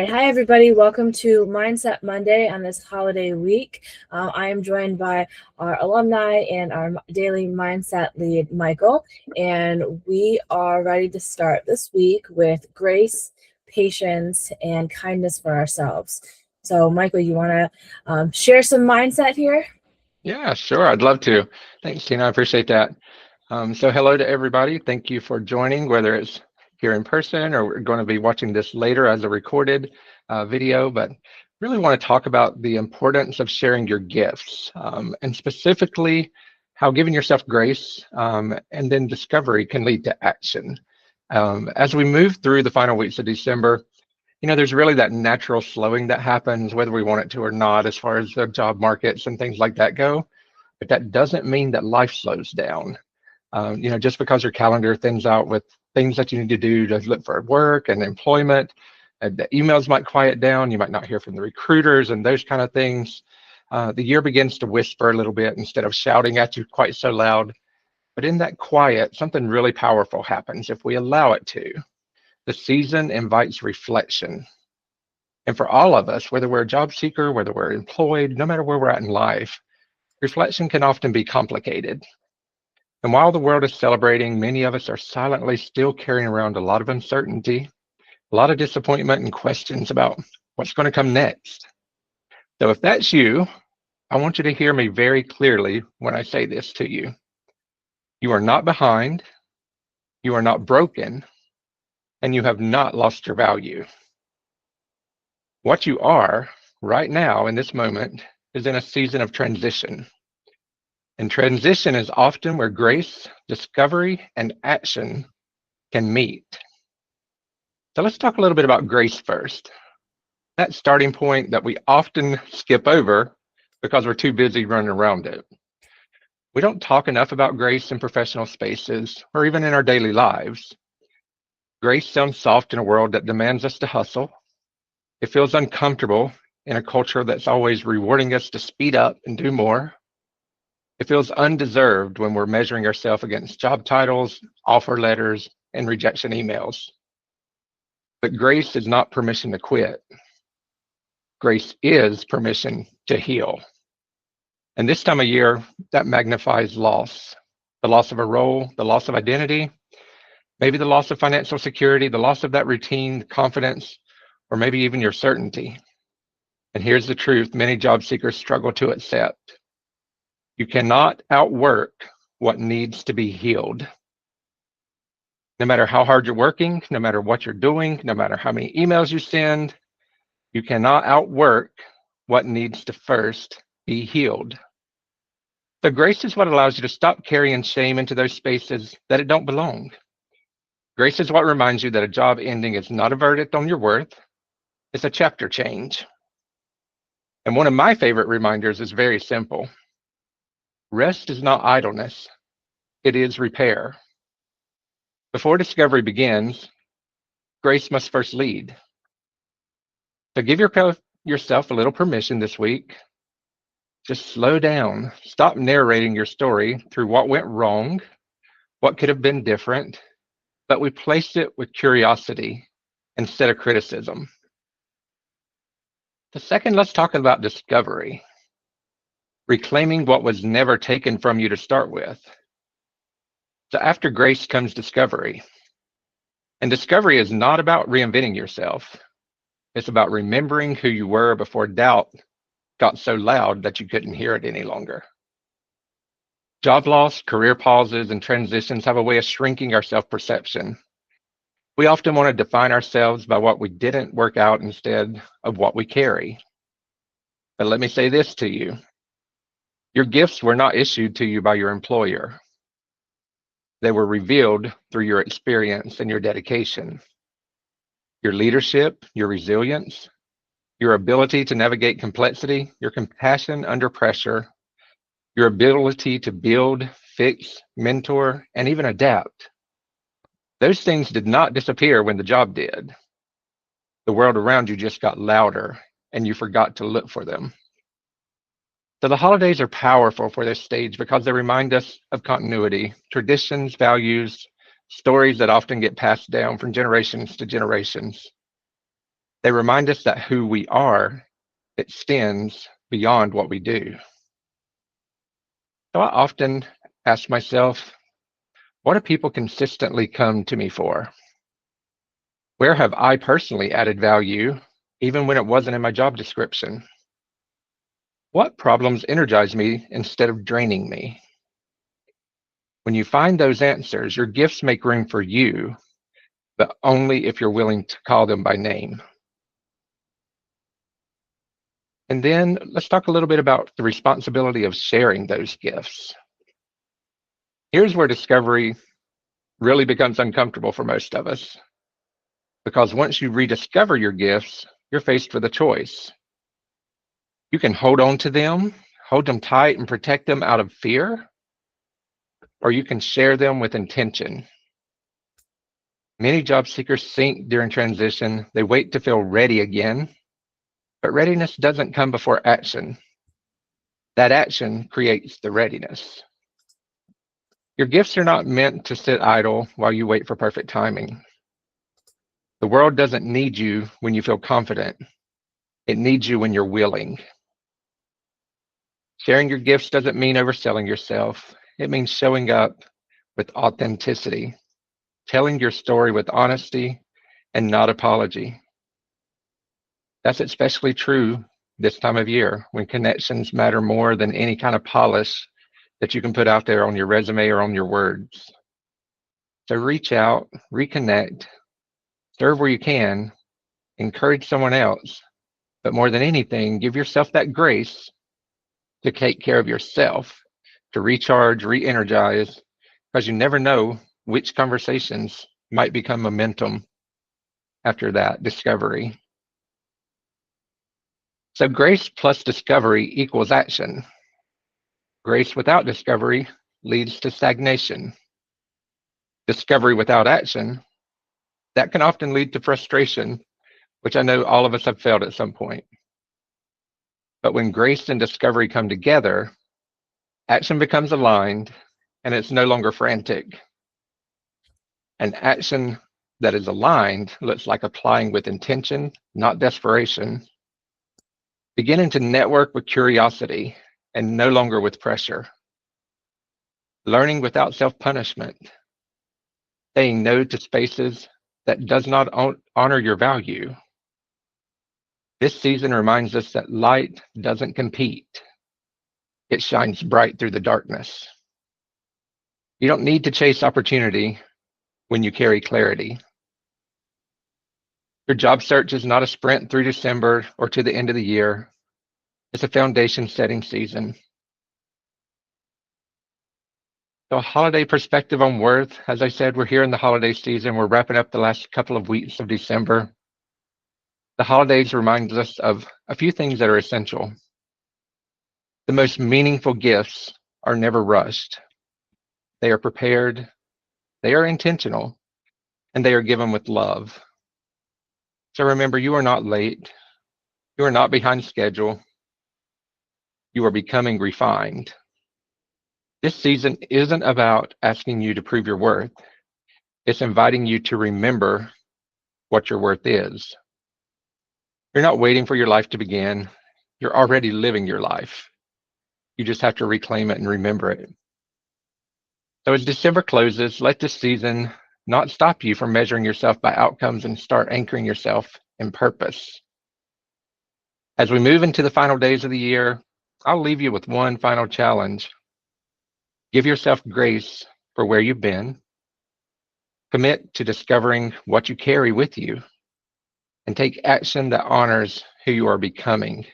right, hi everybody. Welcome to Mindset Monday on this holiday week. I am joined by our alumni and our daily mindset lead, Michael, and we are ready to start this week with grace, patience, and kindness for ourselves. So, Michael, you want to share some mindset here? Yeah, sure. I'd love to. Thanks, Tina. I appreciate that. So hello to everybody. Thank you for joining, whether it's here in person or we're going to be watching this later as a recorded video, but really want to talk about the importance of sharing your gifts and specifically how giving yourself grace and then discovery can lead to action. As we move through the final weeks of December, there's really that natural slowing that happens, whether we want it to or not, as far as the job markets and things like that go. But that doesn't mean that life slows down. Just because your calendar thins out with things that you need to do to look for work and employment, the emails might quiet down. You might not hear from the recruiters and those kind of things. The year begins to whisper a little bit instead of shouting at you quite so loud. But in that quiet, something really powerful happens if we allow it to. The season invites reflection. And for all of us, whether we're a job seeker, whether we're employed, no matter where we're at in life, reflection can often be complicated. And while the world is celebrating, many of us are silently still carrying around a lot of uncertainty, a lot of disappointment, and questions about what's going to come next. So if that's you, I want you to hear me very clearly when I say this to you. You are not behind, you are not broken, and you have not lost your value. What you are right now in this moment is in a season of transition. And transition is often where grace, discovery, and action can meet. So let's talk a little bit about grace first. That starting point that we often skip over because we're too busy running around it. We don't talk enough about grace in professional spaces or even in our daily lives. Grace sounds soft in a world that demands us to hustle. It feels uncomfortable in a culture that's always rewarding us to speed up and do more. It feels undeserved when we're measuring ourselves against job titles, offer letters, and rejection emails. But grace is not permission to quit. Grace is permission to heal. And this time of year, that magnifies loss. The loss of a role, the loss of identity, maybe the loss of financial security, the loss of that routine, confidence, or maybe even your certainty. And here's the truth many job seekers struggle to accept. You cannot outwork what needs to be healed. No matter how hard you're working, no matter what you're doing, no matter how many emails you send, you cannot outwork what needs to first be healed. So grace is what allows you to stop carrying shame into those spaces that it don't belong. Grace is what reminds you that a job ending is not a verdict on your worth. It's a chapter change. And one of my favorite reminders is very simple. Rest is not idleness. It is repair. Before discovery begins, grace must first lead. So give yourself a little permission this week. Just slow down. Stop narrating your story through what went wrong, what could have been different, but replace it with curiosity instead of criticism. The second, let's talk about discovery. Reclaiming what was never taken from you to start with. So after grace comes discovery. And discovery is not about reinventing yourself. It's about remembering who you were before doubt got so loud that you couldn't hear it any longer. Job loss, career pauses, and transitions have a way of shrinking our self-perception. We often want to define ourselves by what we didn't work out instead of what we carry. But let me say this to you. Your gifts were not issued to you by your employer. They were revealed through your experience and your dedication. Your leadership, your resilience, your ability to navigate complexity, your compassion under pressure, your ability to build, fix, mentor, and even adapt. Those things did not disappear when the job did. The world around you just got louder and you forgot to look for them. So the holidays are powerful for this stage because they remind us of continuity, traditions, values, stories that often get passed down from generations to generations. They remind us that who we are extends beyond what we do. So I often ask myself, what do people consistently come to me for? Where have I personally added value, even when it wasn't in my job description? What problems energize me instead of draining me? When you find those answers, your gifts make room for you, but only if you're willing to call them by name. And then let's talk a little bit about the responsibility of sharing those gifts. Here's where discovery really becomes uncomfortable for most of us, because once you rediscover your gifts, you're faced with a choice. You can hold on to them, hold them tight and protect them out of fear, or you can share them with intention. Many job seekers sink during transition. They wait to feel ready again, but readiness doesn't come before action. That action creates the readiness. Your gifts are not meant to sit idle while you wait for perfect timing. The world doesn't need you when you feel confident. It needs you when you're willing. Sharing your gifts doesn't mean overselling yourself. It means showing up with authenticity, telling your story with honesty and not apology. That's especially true this time of year when connections matter more than any kind of polish that you can put out there on your resume or on your words. So reach out, reconnect, serve where you can, encourage someone else, but more than anything, give yourself that grace to take care of yourself, to recharge, re-energize, because you never know which conversations might become momentum after that discovery. So grace plus discovery equals action. Grace without discovery leads to stagnation. Discovery without action, that can often lead to frustration, which I know all of us have felt at some point. But when grace and discovery come together, action becomes aligned and it's no longer frantic. An action that is aligned looks like applying with intention, not desperation, beginning to network with curiosity and no longer with pressure, learning without self-punishment, saying no to spaces that does not honor your value. This season reminds us that light doesn't compete. It shines bright through the darkness. You don't need to chase opportunity when you carry clarity. Your job search is not a sprint through December or to the end of the year. It's a foundation setting season. So a holiday perspective on worth. As I said, we're here in the holiday season. We're wrapping up the last couple of weeks of December. The holidays remind us of a few things that are essential. The most meaningful gifts are never rushed. They are prepared, they are intentional, and they are given with love. So remember, you are not late. You are not behind schedule. You are becoming refined. This season isn't about asking you to prove your worth. It's inviting you to remember what your worth is. You're not waiting for your life to begin. You're already living your life. You just have to reclaim it and remember it. So as December closes, let this season not stop you from measuring yourself by outcomes and start anchoring yourself in purpose. As we move into the final days of the year, I'll leave you with one final challenge. Give yourself grace for where you've been. Commit to discovering what you carry with you and take action that honors who you are becoming.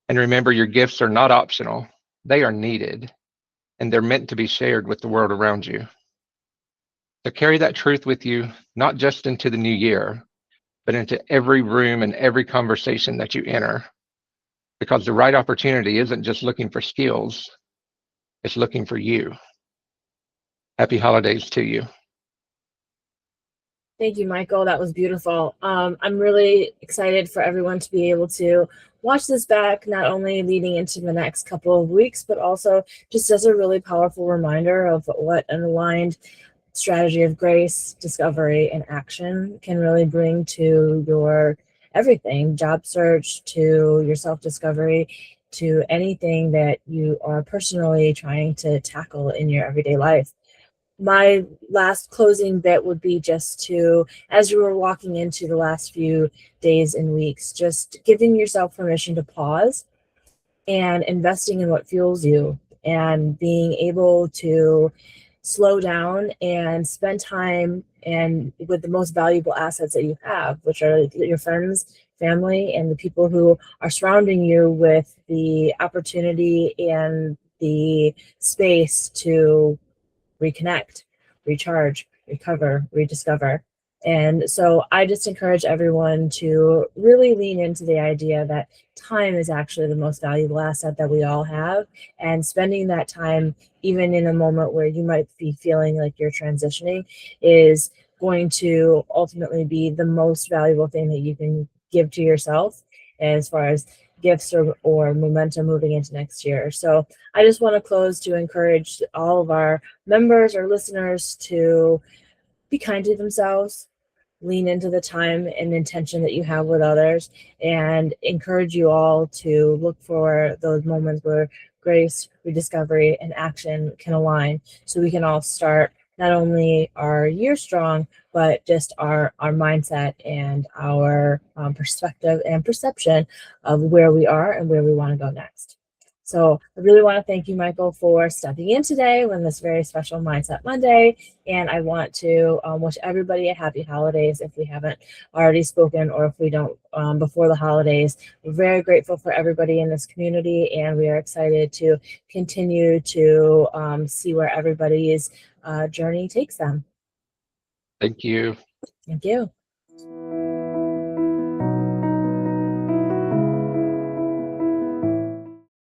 And remember, your gifts are not optional. They are needed, and they're meant to be shared with the world around you. So carry that truth with you, not just into the new year, but into every room and every conversation that you enter. Because the right opportunity isn't just looking for skills, it's looking for you. Happy holidays to you. Thank you, Michael. That was beautiful. I'm really excited for everyone to be able to watch this back, not only leading into the next couple of weeks, but also just as a really powerful reminder of what an aligned strategy of grace, discovery, and action can really bring to your everything, job search, to your self-discovery, to anything that you are personally trying to tackle in your everyday life. My last closing bit would be just to, as you were walking into the last few days and weeks, just giving yourself permission to pause and investing in what fuels you and being able to slow down and spend time and with the most valuable assets that you have, which are your friends, family, and the people who are surrounding you with the opportunity and the space to reconnect, recharge, recover, rediscover. And so I just encourage everyone to really lean into the idea that time is actually the most valuable asset that we all have. And spending that time, even in a moment where you might be feeling like you're transitioning, is going to ultimately be the most valuable thing that you can give to yourself as far as gifts or momentum moving into next year. So I just want to close to encourage all of our members or listeners to be kind to themselves, lean into the time and intention that you have with others, and encourage you all to look for those moments where grace, rediscovery, and action can align so we can all start not only our year strong, but just our mindset and our perspective and perception of where we are and where we want to go next. So I really want to thank you, Michael, for stepping in today on this very special Mindset Monday. And I want to wish everybody a happy holidays if we haven't already spoken or if we don't before the holidays. We're very grateful for everybody in this community, and we are excited to continue to see where everybody's journey takes them. Thank you. Thank you.